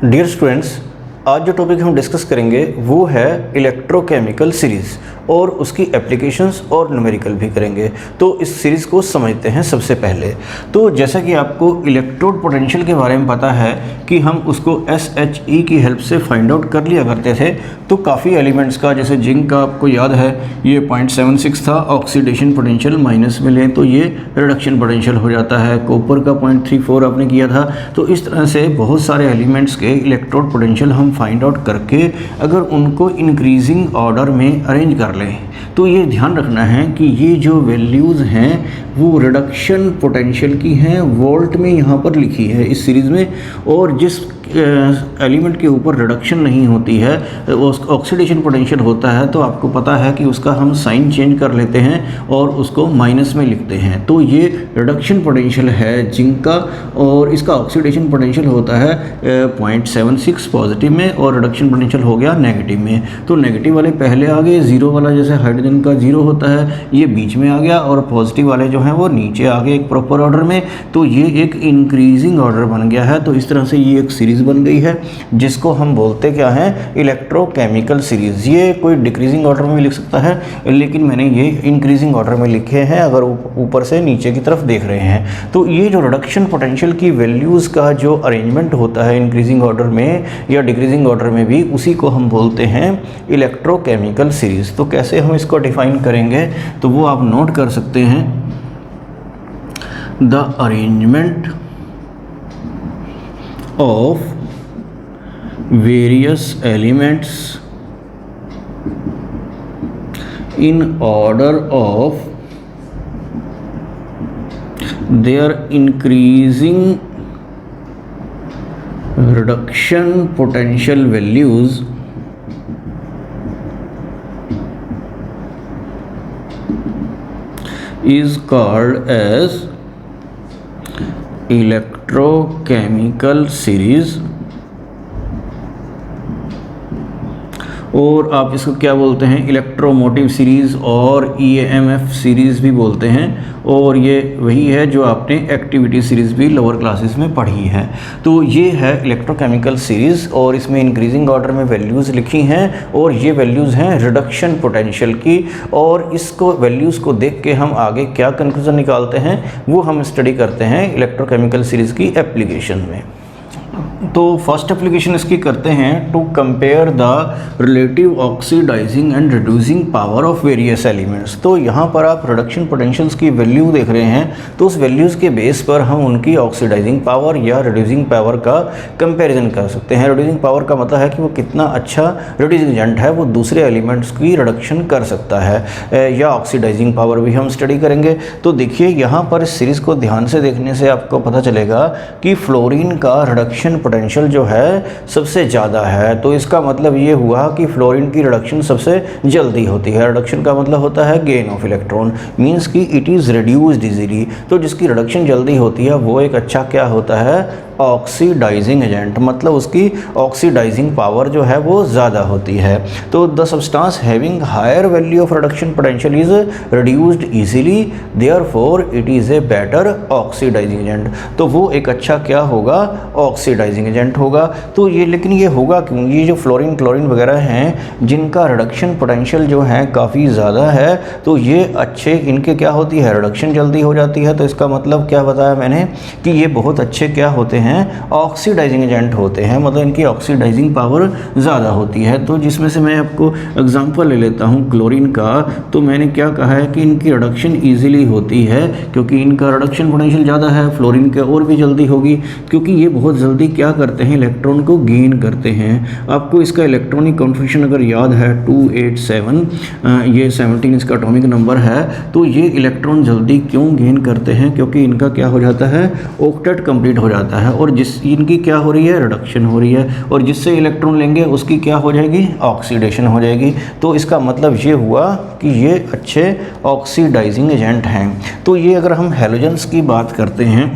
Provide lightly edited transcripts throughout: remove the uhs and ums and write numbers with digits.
Dear students, आज जो topic हम डिस्कस करेंगे वो है इलेक्ट्रोकेमिकल सीरीज़ और उसकी एप्लीकेशंस और न्यूमेरिकल भी करेंगे। तो इस सीरीज़ को समझते हैं। सबसे पहले तो जैसा कि आपको इलेक्ट्रोड पोटेंशियल के बारे में पता है कि हम उसको SHE की हेल्प से फाइंड आउट कर लिया करते थे। तो काफ़ी एलिमेंट्स का, जैसे जिंक का आपको याद है ये 0.76 था, ऑक्सीडेशन पोटेंशियल माइनस में लें तो ये रिडक्शन पोटेंशियल हो जाता है। कॉपर का 0.34 आपने किया था। तो इस तरह से बहुत सारे एलिमेंट्स के इलेक्ट्रोड पोटेंशियल हम फाइंड आउट करके अगर उनको इंक्रीजिंग ऑर्डर में अरेंज कर लें तो ये ध्यान रखना है कि ये जो वैल्यूज़ हैं वो रिडक्शन पोटेंशियल की हैं, वोल्ट में यहाँ पर लिखी है इस सीरीज़ में। और जिस एलिमेंट के ऊपर रिडक्शन नहीं होती है, ऑक्सीडेशन पोटेंशियल होता है, तो आपको पता है कि उसका हम साइन चेंज कर लेते हैं और उसको माइनस में लिखते हैं। तो ये रिडक्शन पोटेंशियल है जिंक का और इसका ऑक्सीडेशन पोटेंशियल होता है 0.76 पॉजिटिव में और रिडक्शन पोटेंशियल हो गया नेगेटिव में। तो नेगेटिव वाले पहले आ गए, जीरो वाला जैसे हाइड्रोजन का जीरो होता है ये बीच में आ गया और पॉजिटिव वाले जो हैं वो नीचे आ गए एक प्रॉपर ऑर्डर में। तो ये एक इंक्रीजिंग ऑर्डर बन गया है। तो इस तरह से ये एक सीरीज़ बन गई है जिसको हम बोलते क्या है, इलेक्ट्रोकेमिकल सीरीज़। ये कोई डिक्रीजिंग ऑर्डर में लिख सकता है, लेकिन मैंने ये इंक्रीजिंग ऑर्डर में लिखे हैं अगर ऊपर से नीचे की तरफ देख रहे हैं। तो ये जो रिडक्शन पोटेंशियल की वैल्यूज़ का जो अरेंजमेंट होता है इंक्रीजिंग ऑर्डर में या डिक्रीजिंग ऑर्डर में भी, उसी को हम बोलते हैं इलेक्ट्रोकेमिकल सीरीज़। तो कैसे हम इसको डिफाइन करेंगे तो वो आप नोट कर सकते हैं। The arrangement of various elements in order of their increasing reduction potential values is called as electrochemical series. और आप इसको क्या बोलते हैं, इलेक्ट्रोमोटिव सीरीज़ और EMF सीरीज़ भी बोलते हैं। और ये वही है जो आपने एक्टिविटी सीरीज़ भी लोअर क्लासेस में पढ़ी है। तो ये है इलेक्ट्रोकेमिकल सीरीज़ और इसमें इंक्रीजिंग ऑर्डर में वैल्यूज़ लिखी हैं और ये वैल्यूज़ हैं रिडक्शन पोटेंशियल की। और इसको वैल्यूज़ को देख के हम आगे क्या कंक्लूजन निकालते हैं वो हम स्टडी करते हैं इलेक्ट्रोकेमिकल सीरीज़ की एप्लीकेशन में। तो फर्स्ट एप्लीकेशन इसकी करते हैं to compare the relative oxidising and reducing power of various elements. तो यहाँ पर आप रिडक्शन पोटेंशियल्स की वैल्यू देख रहे हैं, तो उस वैल्यूज़ के बेस पर हम उनकी ऑक्सीडाइजिंग पावर या रिड्यूसिंग पावर का कंपैरिजन कर सकते हैं। रिड्यूसिंग पावर का मतलब है कि वो कितना अच्छा रिड्यूसिंग एजेंट है, वो दूसरे एलिमेंट्स की रिडक्शन कर सकता है। या ऑक्सीडाइजिंग पावर भी हम स्टडी करेंगे। तो देखिए यहाँ पर इस सीरीज़ को ध्यान से देखने से आपको पता चलेगा कि फ्लोरीन का रिडक्शन पोटेंशियल जो है सबसे ज़्यादा है। तो इसका मतलब ये हुआ कि फ्लोरीन की रिडक्शन सबसे जल्दी होती है। रिडक्शन का मतलब होता है गेन ऑफ इलेक्ट्रॉन, मींस कि इट इज़ रिड्यूस्ड इजीली। तो जिसकी रिडक्शन जल्दी होती है वो एक अच्छा क्या होता है, ऑक्सीडाइजिंग एजेंट, मतलब उसकी ऑक्सीडाइजिंग पावर जो है वो ज़्यादा होती है। तो the substance having higher value of reduction potential is reduced easily, therefore it is a better oxidising agent. तो वो एक अच्छा क्या होगा, ऑक्सीडाइजिंग एजेंट होगा। तो ये लेकिन ये होगा क्यों, ये जो फ्लोरीन क्लोरीन वगैरह हैं जिनका रिडक्शन पोटेंशियल जो है काफ़ी ज़्यादा है, तो ये अच्छे, इनके क्या होती है, रिडक्शन जल्दी हो जाती है। तो इसका मतलब क्या बताया मैंने कि ये बहुत अच्छे क्या होते हैं, ऑक्सीडाइजिंग एजेंट होते हैं, मतलब इनकी ऑक्सीडाइजिंग पावर ज़्यादा होती है। तो जिसमें से मैं आपको एग्जांपल ले लेता हूँ क्लोरीन का। तो मैंने क्या कहा है कि इनकी रिडक्शन इजीली होती है क्योंकि इनका रिडक्शन पोटेंशियल ज़्यादा है। फ्लोरीन के और भी जल्दी होगी क्योंकि ये बहुत जल्दी क्या करते हैं, इलेक्ट्रॉन को गेन करते हैं। आपको इसका इलेक्ट्रॉनिक कॉन्फिगरेशन अगर याद है 287, ये 17 इसका एटॉमिक नंबर है। तो ये इलेक्ट्रॉन जल्दी क्यों गेन करते हैं, क्योंकि इनका क्या हो जाता है, ऑक्टेट कंप्लीट हो जाता है और जिस इनकी क्या हो रही है, रिडक्शन हो रही है। और जिससे इलेक्ट्रॉन लेंगे उसकी क्या हो जाएगी, ऑक्सीडेशन हो जाएगी। तो इसका मतलब ये हुआ कि ये अच्छे ऑक्सीडाइजिंग एजेंट हैं। तो ये अगर हम हैलोजेंस की बात करते हैं,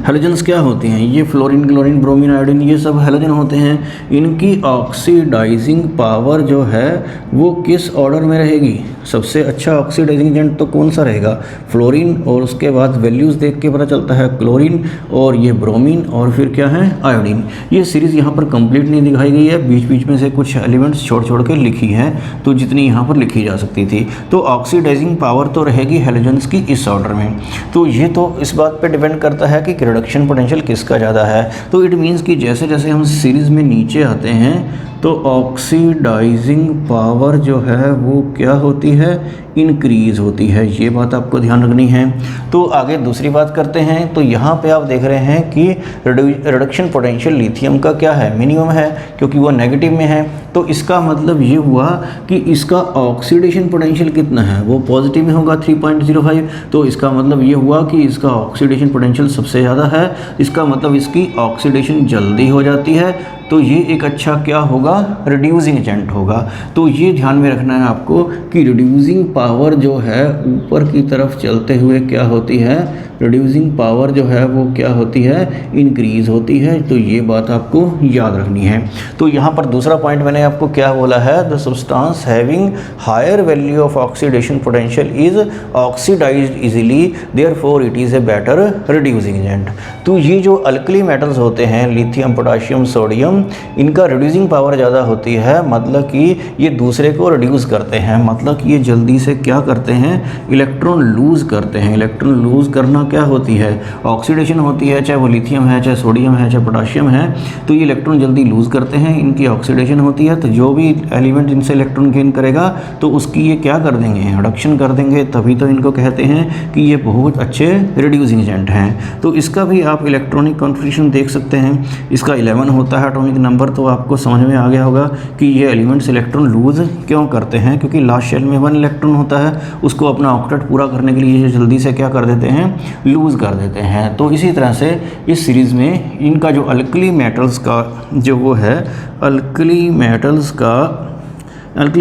हेलोजन्स क्या होते हैं? ये फ्लोरीन, क्लोरीन, ब्रोमीन, आयोडीन, ये सब हेलोजन होते हैं। इनकी ऑक्सीडाइजिंग पावर जो है वो किस ऑर्डर में रहेगी? सबसे अच्छा ऑक्सीडाइजिंग एजेंट तो कौन सा रहेगा? फ्लोरीन, और उसके बाद वैल्यूज़ देख के पता चलता है क्लोरीन, और ये ब्रोमीन, और फिर क्या है? आयोडीन। ये सीरीज़ यहाँ पर कंप्लीट नहीं दिखाई गई है, बीच बीच में से कुछ एलिमेंट्स छोड़ छोड़ के लिखी है, तो जितनी यहाँ पर लिखी जा सकती थी। तो ऑक्सीडाइजिंग पावर तो रहेगी हेलोजन्स की इस ऑर्डर में। तो ये तो इस बात पे डिपेंड करता है कि रिडक्शन पोटेंशियल किसका ज़्यादा है। तो इट मीन्स कि जैसे जैसे हम सीरीज़ में नीचे आते हैं तो ऑक्सीडाइजिंग पावर जो है वो क्या होती है? इंक्रीज़ होती है। ये बात आपको ध्यान रखनी है। तो आगे दूसरी बात करते हैं। तो यहाँ पे आप देख रहे हैं कि रिडक्शन पोटेंशियल लिथियम का क्या है? मिनिमम है, क्योंकि वो नेगेटिव में है। तो इसका मतलब ये हुआ कि इसका ऑक्सीडेशन पोटेंशियल कितना है? वो पॉजिटिव में होगा 3.05। तो इसका मतलब ये हुआ कि इसका ऑक्सीडेशन पोटेंशियल सबसे ज़्यादा है। इसका मतलब इसकी ऑक्सीडेशन जल्दी हो जाती है। तो ये एक अच्छा क्या होगा? रिड्यूसिंग एजेंट होगा। तो ये ध्यान में रखना है आपको कि रिड्यूसिंग पावर जो है ऊपर की तरफ चलते हुए क्या होती है? रिड्यूसिंग पावर जो है वो क्या होती है? इंक्रीज़ होती है। तो ये बात आपको याद रखनी है। तो यहाँ पर दूसरा पॉइंट मैंने आपको क्या बोला है? The substance having higher value of oxidation potential is oxidised easily, therefore it is a better reducing agent. तो ये जो अल्कली मेटल्स होते हैं, लिथियम, पोटाशियम, सोडियम, इनका रिड्यूसिंग पावर ज़्यादा होती है। मतलब कि ये दूसरे को रिड्यूस करते हैं, मतलब कि ये जल्दी से क्या करते हैं? इलेक्ट्रॉन लूज़ करते हैं। इलेक्ट्रॉन लूज़ करना क्या होती है? ऑक्सीडेशन होती है, चाहे वो लिथियम है, चाहे सोडियम है, चाहे पोटाशियम है। तो ये इलेक्ट्रॉन जल्दी लूज़ करते हैं, इनकी ऑक्सीडेशन होती है। तो जो भी एलिमेंट इनसे इलेक्ट्रॉन गेन करेगा तो उसकी ये क्या कर देंगे? रिडक्शन कर देंगे। तभी तो इनको कहते हैं कि ये बहुत अच्छे रिड्यूसिंग एजेंट हैं। तो इसका भी आप इलेक्ट्रॉनिक कॉन्फ़िगरेशन देख सकते हैं। इसका 11 होता है एटॉमिक नंबर। तो आपको समझ में आ गया होगा कि ये एलिमेंट्स इलेक्ट्रॉन लूज़ क्यों करते हैं, क्योंकि लास्ट शेल में 1 इलेक्ट्रॉन होता है, उसको अपना ऑक्टेट पूरा करने के लिए ये जल्दी से क्या कर देते हैं? लूज़ कर देते हैं। तो इसी तरह से इस सीरीज़ में इनका जो अल्कली मेटल्स का जो वो है, अल्कली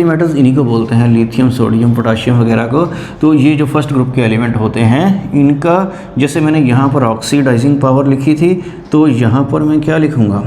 मेटल्स इन्हीं को बोलते हैं, लिथियम, सोडियम, पोटाशियम वगैरह को। तो ये जो फर्स्ट ग्रुप के एलिमेंट होते हैं, इनका जैसे मैंने यहाँ पर ऑक्सीडाइजिंग पावर लिखी थी, तो यहाँ पर मैं क्या लिखूँगा?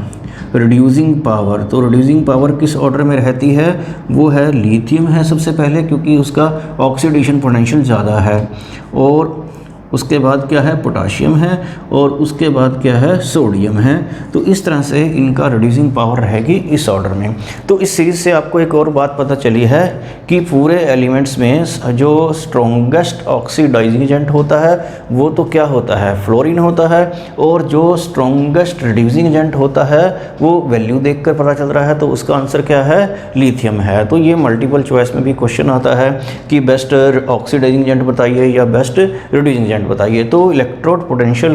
Reducing power. तो रिड्यूसिंग पावर किस ऑर्डर में रहती है? वो है लिथियम है सबसे पहले, क्योंकि उसका ऑक्सीडेशन पोटेंशियल ज़्यादा है, और उसके बाद क्या है? पोटाशियम है, और उसके बाद क्या है? सोडियम है। तो इस तरह से इनका रिड्यूसिंग पावर रहेगी इस ऑर्डर में। तो इस सीरीज़ से आपको एक और बात पता चली है कि पूरे एलिमेंट्स में जो स्ट्रॉन्गेस्ट ऑक्सीडाइजिंग एजेंट होता है वो तो क्या होता है? फ्लोरीन होता है। और जो स्ट्रॉन्गेस्ट रिड्यूसिंग एजेंट होता है वो वैल्यू देखकर पता चल रहा है, तो उसका आंसर क्या है? लिथियम है। तो ये मल्टीपल चॉइस में भी क्वेश्चन आता है कि बेस्ट ऑक्सीडाइजिंग एजेंट बताइए या बेस्ट रिड्यूसिंग एजेंट बताइए। तो इलेक्ट्रोड पोटेंशियल,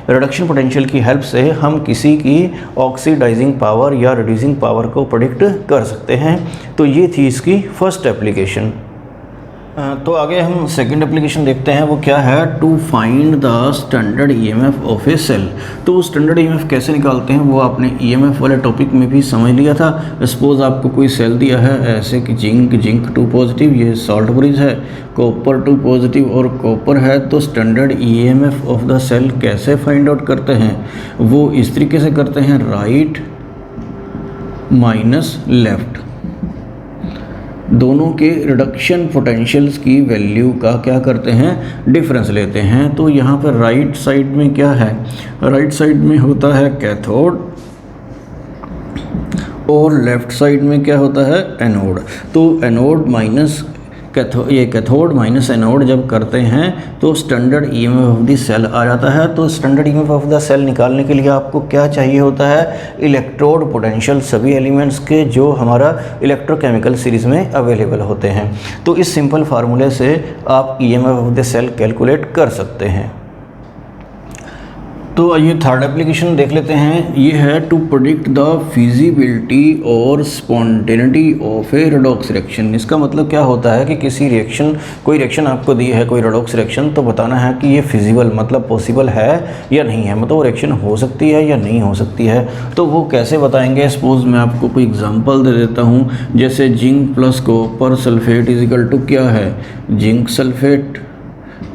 रिडक्शन पोटेंशियल की हेल्प से हम किसी की ऑक्सीडाइजिंग पावर या रिड्यूसिंग पावर को प्रेडिक्ट कर सकते हैं। तो ये थी इसकी फर्स्ट एप्लीकेशन। तो आगे हम सेकंड एप्लीकेशन देखते हैं। वो क्या है? To find the standard EMF of a cell. तो स्टैंडर्ड ईएमएफ कैसे निकालते हैं वो आपने ईएमएफ वाले टॉपिक में भी समझ लिया था। सपोज आपको कोई सेल दिया है ऐसे कि जिंक 2 पॉजिटिव, ये सॉल्ट ब्रिज है, कॉपर 2 पॉजिटिव और कॉपर है। तो standard EMF of the cell कैसे फाइंड आउट करते हैं? वो इस तरीके से करते हैं, राइट माइनस लेफ़्ट, दोनों के रिडक्शन पोटेंशियल्स की वैल्यू का क्या करते हैं? डिफरेंस लेते हैं। तो यहाँ पर राइट साइड में क्या है? राइट साइड में होता है कैथोड, और लेफ़्ट साइड में क्या होता है? एनोड। तो anode minus cathode minus anode जब करते हैं तो standard EMF of the cell आ जाता है। तो standard EMF of the cell निकालने के लिए आपको क्या चाहिए होता है? इलेक्ट्रोड पोटेंशियल सभी एलिमेंट्स के जो हमारा इलेक्ट्रोकेमिकल सीरीज़ में अवेलेबल होते हैं। तो इस सिंपल फार्मूले से आप EMF of the cell calculate कर सकते हैं। तो आइए थर्ड एप्लीकेशन देख लेते हैं। ये है टू प्रेडिक्ट द फिजिबिलिटी और spontaneity of A redox reaction. इसका मतलब क्या होता है कि किसी रिएक्शन, कोई रिएक्शन आपको दी है, कोई रेडॉक्स रिएक्शन, तो बताना है कि ये फिजिबल मतलब पॉसिबल है या नहीं है, मतलब वो रिएक्शन हो सकती है या नहीं हो सकती है। तो वो कैसे बताएंगे? सपोज मैं आपको कोई एग्जांपल दे देता हूँ, जैसे zinc plus copper sulphate is equal to क्या है? Zinc sulphate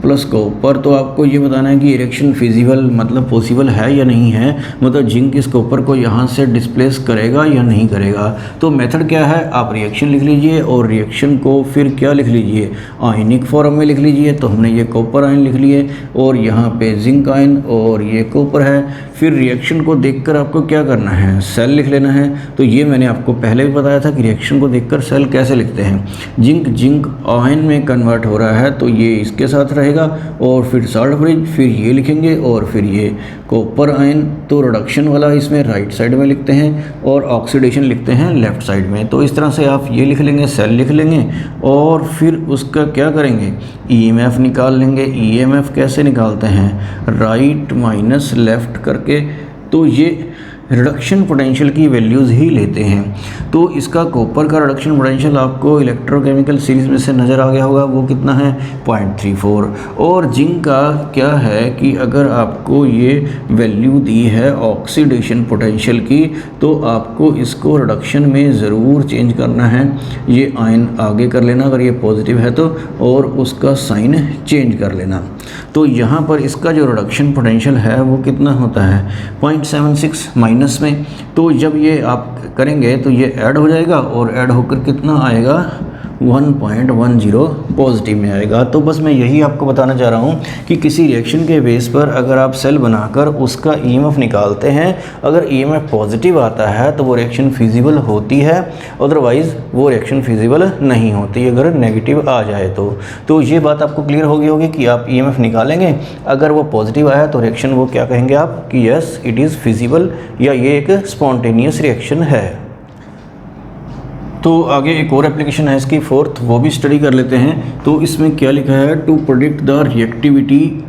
plus copper. तो आपको ये बताना है कि रिएक्शन फिजिबल मतलब पॉसिबल है या नहीं है, मतलब जिंक इस कॉपर को यहाँ से डिस्प्लेस करेगा या नहीं करेगा। तो मेथड क्या है, आप रिएक्शन लिख लीजिए और रिएक्शन को फिर क्या लिख लीजिए, आयनिक फॉर्म में लिख लीजिए। तो हमने ये कॉपर आयन लिख लिए और यहाँ पे जिंक आयन और ये कॉपर है। फिर रिएक्शन को देखकर आपको क्या करना है, सेल लिख लेना है। तो ये मैंने आपको पहले भी बताया था कि रिएक्शन को देखकर सेल कैसे लिखते हैं। जिंक जिंक आयन में कन्वर्ट हो रहा है तो ये इसके साथ रहेगा और फिर साल्ट ब्रिज, फिर ये लिखेंगे और फिर ये कॉपर आयन। तो रिडक्शन वाला इसमें राइट साइड में लिखते हैं और ऑक्सीडेशन लिखते हैं लेफ्ट साइड में। तो इस तरह से आप ये लिख लेंगे, सेल लिख लेंगे और फिर उसका क्या करेंगे, ईएमएफ निकाल लेंगे। ईएमएफ कैसे निकालते हैं, राइट माइनस लेफ्ट करके। तो ये रिडक्शन पोटेंशियल की वैल्यूज़ ही लेते हैं। तो इसका कॉपर का रिडक्शन पोटेंशियल आपको इलेक्ट्रोकेमिकल सीरीज में से नज़र आ गया होगा, वो कितना है 0.34। और जिंक का क्या है कि अगर आपको ये वैल्यू दी है ऑक्सीडेशन पोटेंशियल की, तो आपको इसको रिडक्शन में ज़रूर चेंज करना है। ये आयन आगे कर लेना अगर ये पॉजिटिव है तो, और उसका साइन चेंज कर लेना। तो यहाँ पर इसका जो रिडक्शन पोटेंशियल है वो कितना होता है 0.76 माइनस में। तो जब ये आप करेंगे तो ये ऐड हो जाएगा और ऐड होकर कितना आएगा 1.10 पॉजिटिव में आएगा। तो बस मैं यही आपको बताना चाह रहा हूँ कि किसी रिएक्शन के बेस पर अगर आप सेल बनाकर उसका ईएमएफ निकालते हैं, अगर ईएमएफ पॉजिटिव आता है तो वो रिएक्शन फिजिबल होती है, अदरवाइज़ वो रिएक्शन फिजिबल नहीं होती अगर नेगेटिव आ जाए तो ये बात आपको क्लियर होगी कि आप ईएमएफ निकालेंगे, अगर वो पॉजिटिव आया तो रिएक्शन वो क्या कहेंगे आप कि यस इट इज़ फिजिबल या ये एक स्पॉन्टेनियस रिएक्शन है। तो आगे एक और एप्लीकेशन है इसकी फोर्थ, वो भी स्टडी कर लेते हैं। तो इसमें क्या लिखा है, to predict the reactivity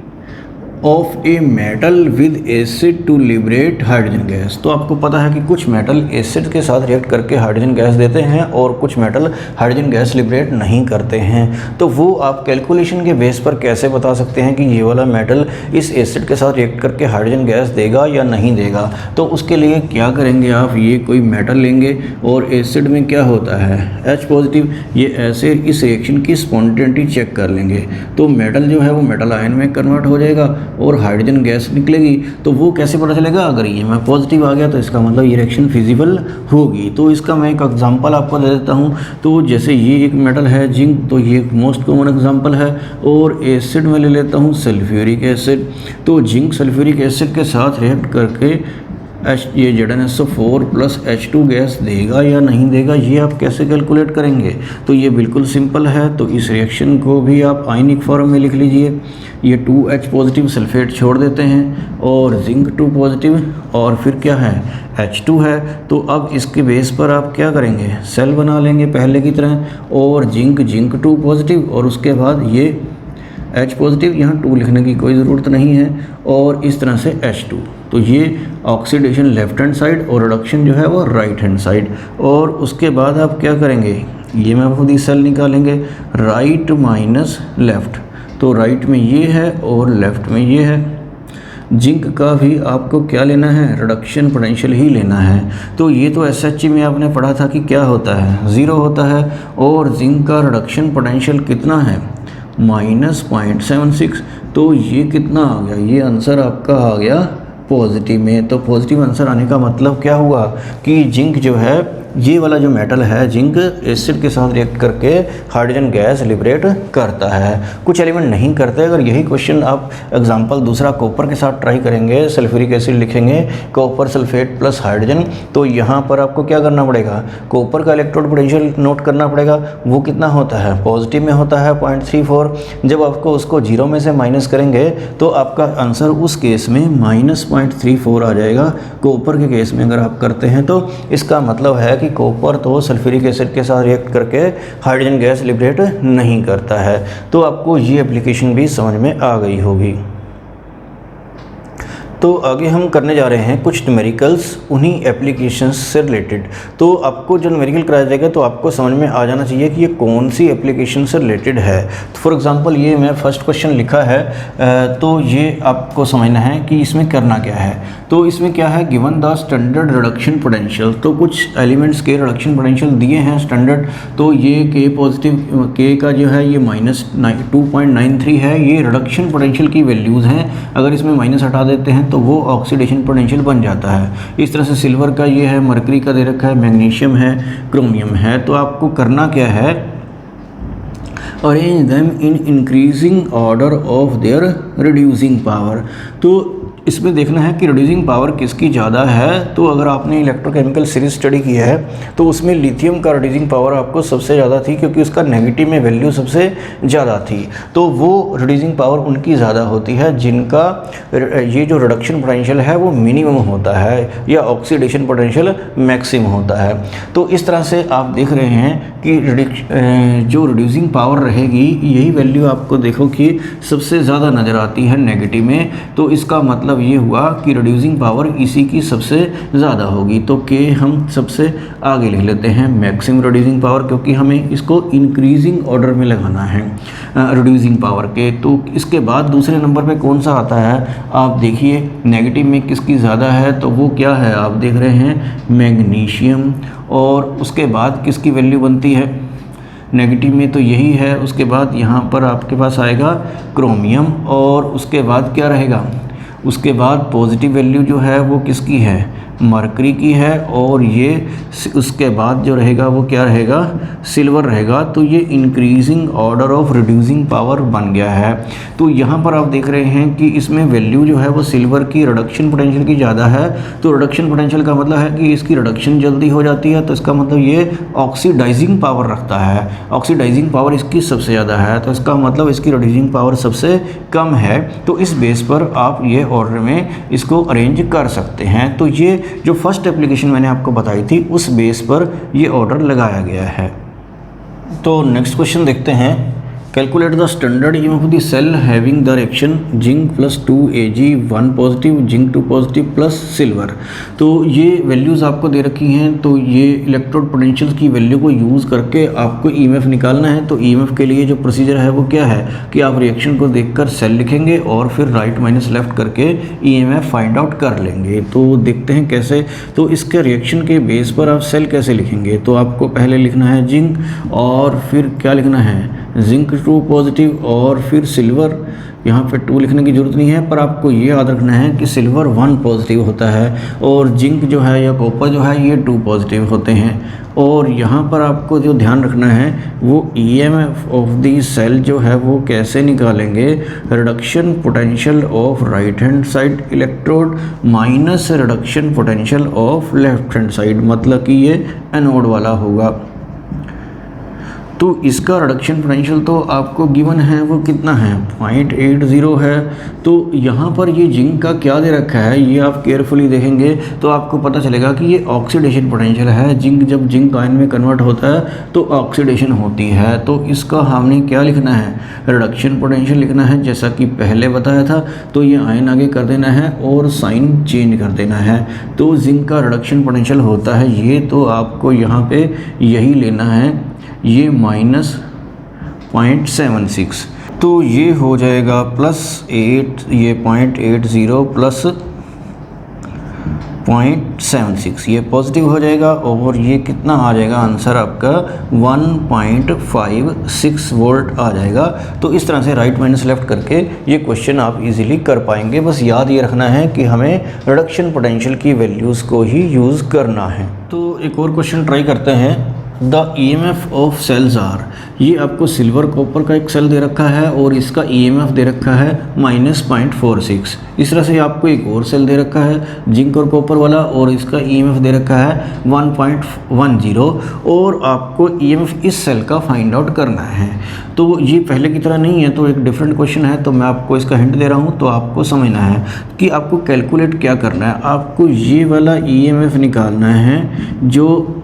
of a metal with acid to liberate hydrogen gas. तो आपको पता है कि कुछ मेटल एसिड के साथ रिएक्ट करके हाइड्रोजन गैस देते हैं और कुछ मेटल हाइड्रोजन गैस लिबरेट नहीं करते हैं। तो वो आप कैलकुलेशन के बेस पर कैसे बता सकते हैं कि ये वाला मेटल इस एसिड के साथ रिएक्ट करके हाइड्रोजन गैस देगा या नहीं देगा। तो उसके लिए क्या करेंगे आप, ये कोई मेटल लेंगे और एसिड में क्या होता है H पॉजिटिव, ये ऐसे इस रिएक्शन की स्पॉन्टेनिटी चेक कर लेंगे। तो मेटल जो है वो मेटल आयन में कन्वर्ट हो जाएगा और हाइड्रोजन गैस निकलेगी। तो वो कैसे पता चलेगा, अगर ये में पॉजिटिव आ गया तो इसका मतलब ये रिएक्शन फिजिबल होगी। तो इसका मैं एक एग्जांपल आपको दे देता हूँ। तो जैसे ये एक मेटल है जिंक, तो ये एक मोस्ट कॉमन एग्जांपल है। और एसिड में ले लेता हूँ सल्फ्यूरिक एसिड। तो जिंक सल्फ्यूरिक एसिड के साथ रिएक्ट करके ये ZnSO4 प्लस H2 गैस देगा या नहीं देगा, ये आप कैसे कैलकुलेट करेंगे। तो ये बिल्कुल सिंपल है। तो इस रिएक्शन को भी आप आयनिक फॉर्म में लिख लीजिए। ये 2H पॉजिटिव सल्फेट छोड़ देते हैं और जिंक 2 पॉजिटिव और फिर क्या है H2 है। तो अब इसके बेस पर आप क्या करेंगे, सेल बना लेंगे पहले की तरह, और जिंक 2 पॉजिटिव और उसके बाद ये H पॉजिटिव, यहाँ 2 लिखने की कोई ज़रूरत नहीं है, और इस तरह से H2। तो ये ऑक्सीडेशन लेफ्ट हैंड साइड और रिडक्शन जो है वो राइट हैंड साइड। और उसके बाद आप क्या करेंगे, ये मैं खुद ही सेल निकालेंगे, राइट माइनस लेफ़्ट। तो राइट में ये है और लेफ़्ट में ये है। जिंक का भी आपको क्या लेना है, रिडक्शन पोटेंशियल ही लेना है। तो ये तो SHG में आपने पढ़ा था कि क्या होता है, 0 होता है। और जिंक का रिडक्शन पोटेंशियल कितना है, -0.76। तो ये कितना आ गया, ये आंसर आपका आ गया पॉजिटिव में। तो पॉजिटिव आंसर आने का मतलब क्या हुआ कि जिंक जो है, ये वाला जो मेटल है जिंक, एसिड के साथ रिएक्ट करके हाइड्रोजन गैस लिबरेट करता है, कुछ एलिमेंट नहीं करते। अगर यही क्वेश्चन आप एग्जांपल दूसरा कॉपर के साथ ट्राई करेंगे, सल्फ्यूरिक एसिड लिखेंगे कॉपर सल्फेट प्लस हाइड्रोजन, तो यहाँ पर आपको क्या करना पड़ेगा, कॉपर का इलेक्ट्रोड पोटेंशियल नोट करना पड़ेगा। वो कितना होता है, पॉजिटिव में होता है 0.34। जब आपको उसको 0 में से माइनस करेंगे तो आपका आंसर उस केस में -0.34 आ जाएगा। कॉपर के केस में अगर आप करते हैं तो इसका मतलब है कि कॉपर तो सल्फ्यूरिक एसिड के साथ रिएक्ट करके हाइड्रोजन गैस लिबरेट नहीं करता है। तो आपको ये एप्लीकेशन भी समझ में आ गई होगी। तो आगे हम करने जा रहे हैं कुछ न्यूमेरिकल्स उन्हीं एप्लीकेशंस से रिलेटेड। तो आपको जो न्यूमेरिकल कराया जाएगा तो आपको समझ में आ जाना चाहिए कि ये कौन सी एप्लीकेशन से रिलेटेड है। तो फॉर एग्जांपल ये मैं फर्स्ट क्वेश्चन लिखा है, तो ये आपको समझना है कि इसमें करना क्या है। तो इसमें क्या है, given the standard reduction potential, तो कुछ एलिमेंट्स के रिडक्शन पोटेंशियल दिए हैं स्टैंडर्ड। तो ये के पॉजिटिव के का जो है ये -2.93 है, ये रिडक्शन पोटेंशियल की वैल्यूज़ हैं। अगर इसमें माइनस हटा देते हैं तो वो ऑक्सीडेशन पोटेंशियल बन जाता है। इस तरह से सिल्वर का ये है, मरकरी का दे रखा है, मैग्नीशियम है, क्रोमियम है। तो आपको करना क्या है, arrange them in increasing order of their reducing power. तो इसमें देखना है कि रिड्यूसिंग पावर किसकी ज़्यादा है। तो अगर आपने इलेक्ट्रोकेमिकल सीरीज स्टडी की है तो उसमें लिथियम का रिड्यूसिंग पावर आपको सबसे ज़्यादा थी, क्योंकि उसका नेगेटिव में वैल्यू सबसे ज़्यादा थी। तो वो रिड्यूसिंग पावर उनकी ज़्यादा होती है जिनका ये जो रिडक्शन पोटेंशियल है वो मिनिमम होता है या ऑक्सीडेशन पोटेंशियल मैक्सिमम होता है। तो इस तरह से आप देख रहे हैं कि जो रिड्यूसिंग पावर रहेगी यही वैल्यू आपको देखो कि सबसे ज़्यादा नज़र आती है नेगेटिव में। तो इसका मतलब ये हुआ कि रिड्यूसिंग पावर इसी की सबसे ज़्यादा होगी। तो के हम सबसे आगे लिख लेते हैं मैक्सिमम रिड्यूसिंग पावर, क्योंकि हमें इसको इंक्रीजिंग ऑर्डर में लगाना है रिड्यूसिंग पावर के। तो इसके बाद दूसरे नंबर पे कौन सा आता है, आप देखिए नेगेटिव में किसकी ज़्यादा है, तो वो क्या है, आप देख रहे हैं मैग्नीशियम। और उसके बाद किसकी वैल्यू बनती है नेगेटिव में, तो यही है। उसके बाद यहाँ पर आपके पास आएगा क्रोमियम, और उसके बाद क्या रहेगा, उसके बाद पॉजिटिव वैल्यू जो है वो किसकी है, मरकरी की है। और ये उसके बाद जो रहेगा वो क्या रहेगा, सिल्वर रहेगा। तो ये increasing order of reducing power बन गया है। तो यहाँ पर आप देख रहे हैं कि इसमें वैल्यू जो है वो सिल्वर की रिडक्शन पोटेंशियल की ज़्यादा है। तो रिडक्शन पोटेंशियल का मतलब है कि इसकी रिडक्शन जल्दी हो जाती है, तो इसका मतलब ये ऑक्सीडाइजिंग पावर रखता है, ऑक्सीडाइजिंग पावर इसकी सबसे ज़्यादा है। तो इसका मतलब इसकी रिड्यूसिंग पावर सबसे कम है। तो इस बेस पर आप ये ऑर्डर में इसको अरेंज कर सकते हैं। तो ये जो फर्स्ट एप्लीकेशन मैंने आपको बताई थी उस बेस पर ये ऑर्डर लगाया गया है। तो नेक्स्ट क्वेश्चन देखते हैं, calculate the standard EMF of the cell having the reaction zinc plus 2 Ag 1 positive zinc 2 positive plus silver. तो ये वैल्यूज़ आपको दे रखी हैं। तो ये इलेक्ट्रोड पोटेंशियल की वैल्यू को यूज़ करके आपको ईएमएफ निकालना है। तो ईएमएफ के लिए जो प्रोसीजर है वो क्या है कि आप रिएक्शन को देखकर सेल लिखेंगे और फिर राइट माइनस लेफ्ट करके ईएमएफ फाइंड आउट कर लेंगे। तो देखते हैं कैसे। तो इसके रिएक्शन के बेस पर आप सेल कैसे लिखेंगे, तो आपको पहले लिखना है जिंक और फिर क्या लिखना है, जिंक 2 पॉजिटिव और फिर सिल्वर। यहाँ पे 2 लिखने की ज़रूरत नहीं है, पर आपको ये याद रखना है कि सिल्वर 1 पॉजिटिव होता है और जिंक जो है या कॉपर जो है ये 2 पॉजिटिव होते हैं। और यहाँ पर आपको जो ध्यान रखना है वो ईएमएफ ऑफ द सेल जो है वो कैसे निकालेंगे, reduction potential of right hand side electrode minus reduction potential of left hand side, मतलब कि ये एनोड वाला होगा। तो इसका रिडक्शन पोटेंशियल तो आपको गिवन है वो कितना है, 0.80 है। तो यहाँ पर ये जिंक का क्या दे रखा है ये आप केयरफुली देखेंगे तो आपको पता चलेगा कि ये ऑक्सीडेशन पोटेंशियल है। जिंक जब जिंक आयन में कन्वर्ट होता है तो ऑक्सीडेशन होती है। तो इसका हमने क्या लिखना है, रिडक्शन पोटेंशियल लिखना है जैसा कि पहले बताया था। तो ये आयन आगे कर देना है और साइन चेंज कर देना है। तो जिंक का रिडक्शन पोटेंशियल होता है ये, तो आपको यहाँ पे यही लेना है, ये -0.76। तो ये हो जाएगा +8, ये 0.80 प्लस 0.76, ये पॉजिटिव हो जाएगा। और ये कितना आ जाएगा आंसर आपका 1.56 वोल्ट आ जाएगा। तो इस तरह से राइट माइनस लेफ्ट करके ये क्वेश्चन आप इजीली कर पाएंगे। बस याद ये रखना है कि हमें रिडक्शन पोटेंशियल की वैल्यूज़ को ही यूज़ करना है। तो एक और क्वेश्चन ट्राई करते हैं, the EMF of cells are. ये आपको सिल्वर कॉपर का एक सेल दे रखा है और इसका EMF दे रखा है -0.46। इस तरह से आपको एक और सेल दे रखा है जिंक और कॉपर वाला और इसका EMF दे रखा है 1.10 और आपको EMF इस सेल का फाइंड आउट करना है। तो ये पहले की तरह नहीं है, तो एक डिफरेंट क्वेश्चन है। तो मैं आपको इसका हिंट दे रहा हूँ, तो आपको समझना है कि आपको कैलकुलेट क्या करना है। आपको ये वाला EMF निकालना है जो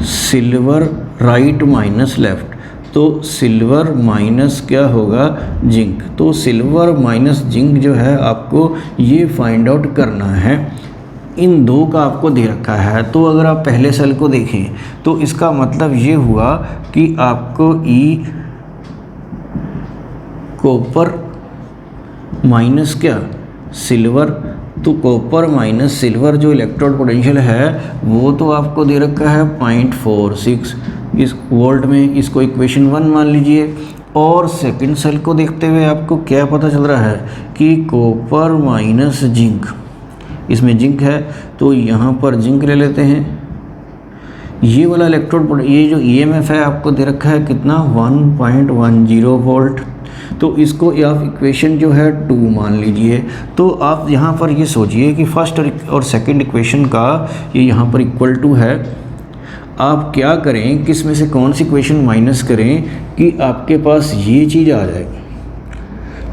सिल्वर राइट माइनस लेफ्ट। तो सिल्वर माइनस क्या होगा, जिंक। तो सिल्वर माइनस जिंक जो है आपको ये फाइंड आउट करना है। इन दो का आपको दे रखा है, तो अगर आप पहले सेल को देखें तो इसका मतलब ये हुआ कि आपको ई कॉपर माइनस क्या, सिल्वर। तो कॉपर माइनस सिल्वर जो इलेक्ट्रोड पोटेंशियल है वो तो आपको दे रखा है 0.46 इस वोल्ट में, इसको इक्वेशन 1 मान लीजिए। और सेकंड सेल को देखते हुए आपको क्या पता चल रहा है कि कॉपर माइनस जिंक, इसमें जिंक है तो यहाँ पर जिंक ले लेते हैं। ये वाला इलेक्ट्रोड, ये जो ईएमएफ है आपको दे रखा है कितना, 1.10 वोल्ट। तो इसको आप इक्वेशन जो है 2 मान लीजिए। तो आप यहाँ पर ये सोचिए कि फर्स्ट और सेकंड इक्वेशन का ये यहाँ पर इक्वल टू है। आप क्या करें, किस में से कौन सी इक्वेशन माइनस करें कि आपके पास ये चीज़ आ जाए,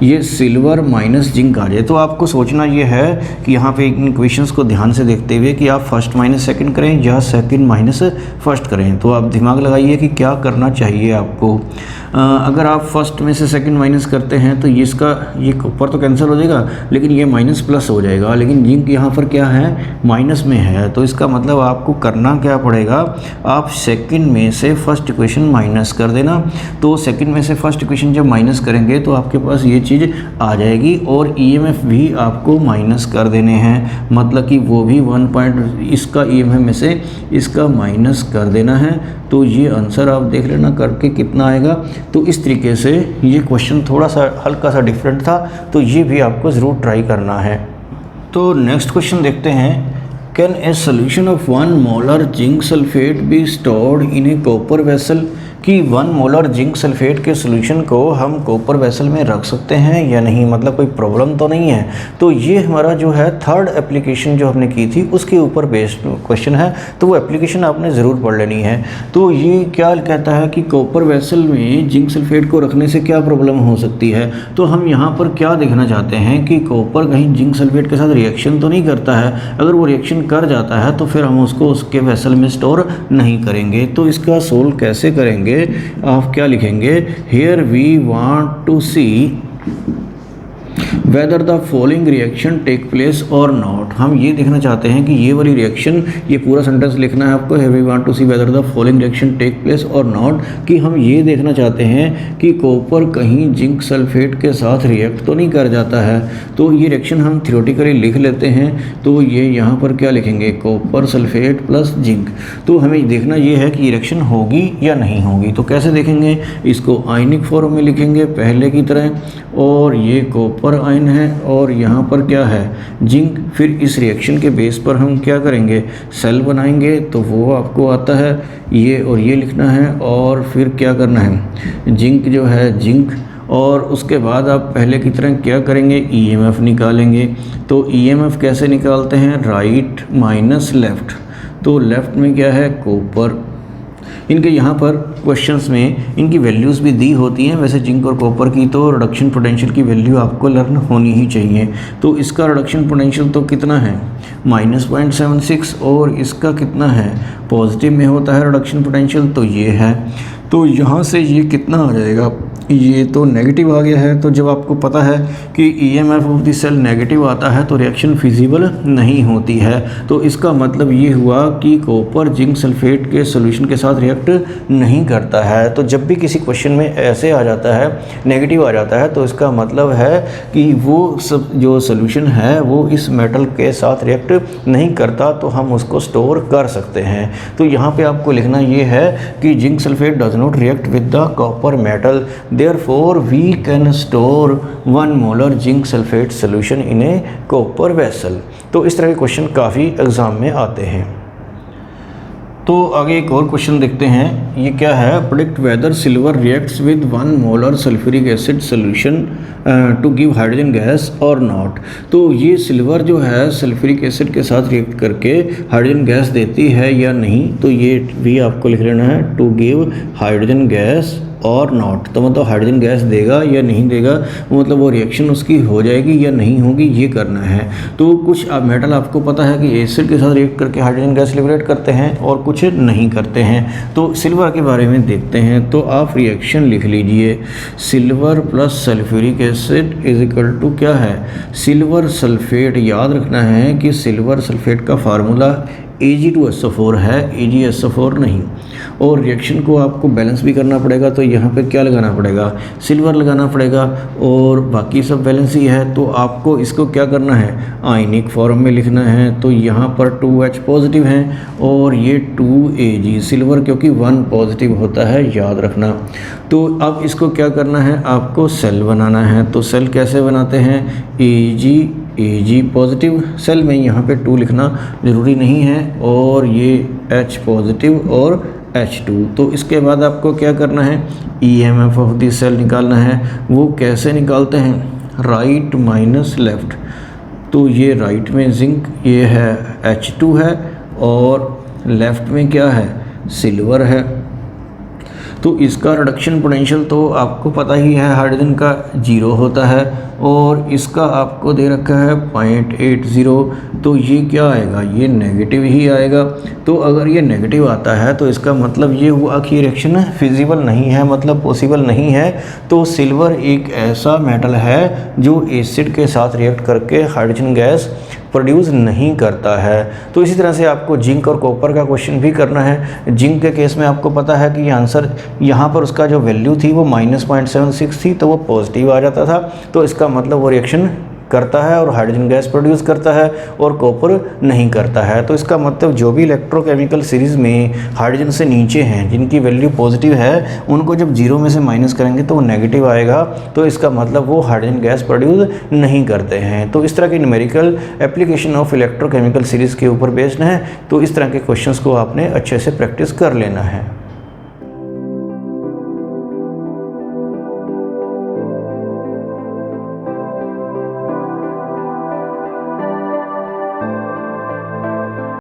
ये सिल्वर माइनस जिंक आ जाए। तो आपको सोचना ये है कि यहाँ पे इन इक्वेशंस को ध्यान से देखते हुए कि आप फर्स्ट माइनस सेकंड करें या सेकंड माइनस फर्स्ट करें। तो आप दिमाग लगाइए कि क्या करना चाहिए आपको। अगर आप फर्स्ट में से सेकंड माइनस करते हैं तो ये ऊपर तो कैंसिल हो जाएगा, लेकिन ये माइनस प्लस हो जाएगा। लेकिन जिंक यहाँ पर क्या है, माइनस में है। तो इसका मतलब आपको करना क्या पड़ेगा, आप सेकंड में से फर्स्ट इक्वेशन माइनस कर देना। तो सेकंड में से फर्स्ट इक्वेशन जब माइनस करेंगे तो आपके पास ये चीज़ आ जाएगी और ईएमएफ भी आपको माइनस कर देने हैं, मतलब कि वो भी 1 इसका ईएमएफ में से इसका माइनस कर देना है। तो ये आंसर आप देख लेना करके कितना आएगा। तो इस तरीके से ये क्वेश्चन थोड़ा सा हल्का सा डिफरेंट था, तो ये भी आपको ज़रूर ट्राई करना है। तो नेक्स्ट क्वेश्चन देखते हैं, can a solution of 1 molar zinc sulphate be stored in A copper vessel, कि 1 मोलर जिंक सल्फेट के सोल्यूशन को हम कॉपर वेसल में रख सकते हैं या नहीं, मतलब कोई प्रॉब्लम तो नहीं है। तो ये हमारा जो है थर्ड एप्लीकेशन जो हमने की थी उसके ऊपर बेस्ड क्वेश्चन है, तो वो एप्लीकेशन आपने ज़रूर पढ़ लेनी है। तो ये क्या कहता है कि कॉपर वेसल में जिंक सल्फेट को रखने से क्या प्रॉब्लम हो सकती है। तो हम यहाँ पर क्या देखना चाहते हैं कि कॉपर कहीं जिंक सल्फेट के साथ रिएक्शन तो नहीं करता है। अगर वो रिएक्शन कर जाता है तो फिर हम उसको उसके वेसल में स्टोर नहीं करेंगे। तो इसका सोल्व कैसे करेंगे, आप क्या लिखेंगे, here we want to see whether the following reaction take place or not. हम ये देखना चाहते हैं कि ये वाली रिएक्शन, ये पूरा सेंटेंस लिखना है आपको, here we want to see whether the following reaction take place or not, कि हम ये देखना चाहते हैं कि कॉपर कहीं जिंक सल्फेट के साथ रिएक्ट तो नहीं कर जाता है। तो ये रिएक्शन हम थ्योरेटिकली लिख लेते हैं। तो ये यहाँ पर क्या लिखेंगे, कॉपर सल्फेट प्लस जिंक। तो हमें देखना ये है कि ये रिएक्शन होगी या नहीं होगी। तो कैसे देखेंगे, इसको आयनिक फॉर्म में लिखेंगे पहले की तरह, और ये कॉपर आयन है और यहाँ पर क्या है, जिंक। फिर इस रिएक्शन के बेस पर हम क्या करेंगे, सेल बनाएंगे। तो वो आपको आता है ये, और ये लिखना है। और फिर क्या करना है, जिंक जो है जिंक, और उसके बाद आप पहले की तरह क्या करेंगे, ईएमएफ निकालेंगे। तो ईएमएफ कैसे निकालते हैं, राइट माइनस लेफ़्ट। तो लेफ़्ट में क्या है, कॉपर। इनके यहाँ पर क्वेश्चंस में इनकी वैल्यूज़ भी दी होती हैं। वैसे जिंक और कॉपर की तो रिडक्शन पोटेंशियल की वैल्यू आपको लर्न होनी ही चाहिए। तो इसका रिडक्शन पोटेंशियल तो कितना है, -0.76, और इसका कितना है, पॉजिटिव में होता है रिडक्शन पोटेंशियल, तो ये है। तो यहाँ से ये कितना आ जाएगा, ये तो नेगेटिव आ गया है। तो जब आपको पता है कि EMF of the cell negative आता है तो रिएक्शन फिजिबल नहीं होती है। तो इसका मतलब ये हुआ कि कॉपर जिंक सल्फेट के सॉल्यूशन के साथ रिएक्ट नहीं करता है। तो जब भी किसी क्वेश्चन में ऐसे आ जाता है, नेगेटिव आ जाता है, तो इसका मतलब है कि वो सब जो सॉल्यूशन है वो इस मेटल के साथ रिएक्ट नहीं करता, तो हम उसको स्टोर कर सकते हैं। तो यहाँ पे आपको लिखना ये है कि zinc sulphate does not react with the copper metal, therefore we can store 1 molar zinc sulfate solution in a copper vessel। तो इस तरह के क्वेश्चन काफ़ी एग्जाम में आते हैं। तो आगे एक और क्वेश्चन देखते हैं, ये क्या है, predict whether silver reacts with 1 molar sulphuric acid solution to give hydrogen gas or not. तो ये सिल्वर जो है सल्फ्यूरिक एसिड के साथ रिएक्ट करके हाइड्रोजन गैस देती है या नहीं। तो ये भी आपको लिख लेना है, to give hydrogen gas or not, तो मतलब हाइड्रोजन गैस देगा या नहीं देगा, मतलब वो रिएक्शन उसकी हो जाएगी या नहीं होगी, ये करना है। तो कुछ मेटल आपको पता है कि एसिड के साथ रिएक्ट करके हाइड्रोजन गैस लिबरेट करते हैं और कुछ नहीं करते हैं। तो सिल्वर के बारे में देखते हैं। तो आप रिएक्शन लिख लीजिए, silver plus sulphuric acid is equal to क्या है, सिल्वर सल्फेट। याद रखना है कि सिल्वर सल्फेट का फार्मूला Ag2SO4 है, AgSO4 नहीं। और रिएक्शन को आपको बैलेंस भी करना पड़ेगा, तो यहाँ पे क्या लगाना पड़ेगा, सिल्वर लगाना पड़ेगा, और बाकी सब बैलेंस ही है। तो आपको इसको क्या करना है, आयनिक फॉर्म में लिखना है। तो यहाँ पर 2H पॉजिटिव है और ये 2Ag, सिल्वर क्योंकि 1 पॉजिटिव होता है, याद रखना। तो अब इसको क्या करना है, आपको सेल बनाना है। तो सेल कैसे बनाते हैं, Ag पॉजिटिव, सेल में यहाँ पे 2 लिखना ज़रूरी नहीं है, और ये H पॉजिटिव और H2। तो इसके बाद आपको क्या करना है, EMF ऑफ द सेल निकालना है। वो कैसे निकालते हैं, राइट माइनस लेफ़्ट। तो ये राइट में जिंक, ये है H2 है, और लेफ़्ट में क्या है, सिल्वर है। तो इसका रिडक्शन पोटेंशियल तो आपको पता ही है, हाइड्रोजन का 0 होता है, और इसका आपको दे रखा है 0.80। तो ये क्या आएगा, ये नेगेटिव ही आएगा। तो अगर ये नेगेटिव आता है तो इसका मतलब ये हुआ कि रिएक्शन फिजिबल नहीं है, मतलब पॉसिबल नहीं है। तो सिल्वर एक ऐसा मेटल है जो एसिड के साथ रिएक्ट करके हाइड्रोजन गैस प्रोड्यूस नहीं करता है। तो इसी तरह से आपको जिंक और कॉपर का क्वेश्चन भी करना है। जिंक के केस में आपको पता है कि आंसर यहाँ पर उसका जो वैल्यू थी वो -0.76 थी, तो वो पॉजिटिव आ जाता था। तो इसका मतलब वो रिएक्शन करता है और हाइड्रोजन गैस प्रोड्यूस करता है, और कॉपर नहीं करता है। तो इसका मतलब जो भी इलेक्ट्रोकेमिकल सीरीज़ में हाइड्रोजन से नीचे हैं, जिनकी वैल्यू पॉजिटिव है, उनको जब 0 में से माइनस करेंगे तो वो नेगेटिव आएगा। तो इसका मतलब वो हाइड्रोजन गैस प्रोड्यूस नहीं करते हैं। तो इस तरह की numerical application of electrochemical series के ऊपर बेस्ड है। तो इस तरह के क्वेश्चंस को आपने अच्छे से प्रैक्टिस कर लेना है।